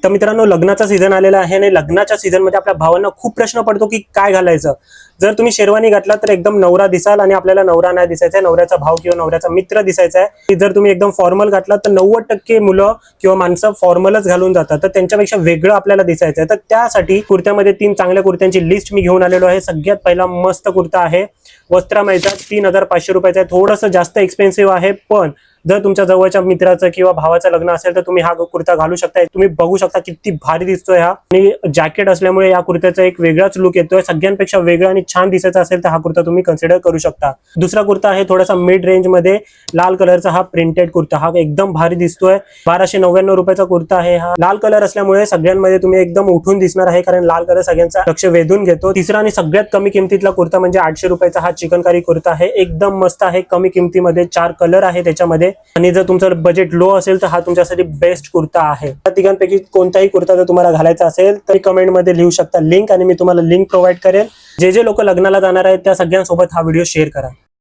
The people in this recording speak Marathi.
तर मित्रांनो, लग्नाचा सीझन आलेला आहे आणि लग्नाच्या सीझन मध्ये आपल्या भावांना खूप प्रश्न पडतो की काय घालायचं. जर तुम्ही शेरवानी घातला तर एकदम नवरा दिसाल आणि आपल्याला नवरा नाही दिसायचा आहे, नवऱ्याचा भाव किंवा नवऱ्याचा मित्र दिसायचा आहे. जर तुम्ही एकदम फॉर्मल घातला तर 90% मुलं किंवा माणसं फॉर्मलच घालून जातात, तर त्यांच्यापेक्षा वेगळं आपल्याला दिसायचं आहे. तर त्यासाठी कुर्त्यामध्ये 3 चांगल्या कुर्त्यांची लिस्ट मी घेऊन आलेलो आहे. सगळ्यात पहिला मस्त कुर्ता आहे वस्त्रामयचा, 3500 रुपयाचा आहे. थोडंसं जास्त एक्सपेन्सिव्ह आहे, पण जर तुमच्या जवळच्या मित्राचं किंवा भावाचं लग्न असेल तर तुम्ही हा कुर्ता घालू शकता. तुम्ही बघू शकता किती भारी दिसतोय हा, आणि जॅकेट असल्यामुळे या कुर्त्याचा एक वेगळाच लुक येतोय. सगळ्यांपेक्षा वेगळा आणि छान दिसायचा असेल तर हा कुर्ता तुम्ही कन्सिडर करू शकता. दुसरा कुर्ता आहे थोडासा मिड रेंज मध्ये, लाल कलरचा हा प्रिंटेड कुर्ता. हा एकदम भारी दिसतोय. 1299 रुपयाचा कुर्ता आहे हा. लाल कलर असल्यामुळे सगळ्यांमध्ये तुम्ही एकदम उठून दिसणार आहे, कारण लाल कलर सगळ्यांचा लक्ष वेधून घेतो. तिसरा आणि सगळ्यात कमी किमतीतला कुर्ता म्हणजे 800 रुपयाचा हा चिकनकारी कुर्ता आहे. एकदम मस्त आहे, कमी किमतीमध्ये 4 कलर आहे त्याच्यामध्ये. आणि जर तुमचं बजेट लो असेल तर हा तुमच्यासाठी बेस्ट कुर्ता आहे. या तिघांपैकी कोणताही कुर्ता जर तुम्हाला घालायचा असेल तर कमेंट मध्ये लिहू शकता लिंक, आणि मी तुम्हाला लिंक प्रोव्हाइड करेल. जे लोक लग्नाला जाणार आहेत त्या सगळ्यांसोबत हा व्हिडिओ शेअर करा.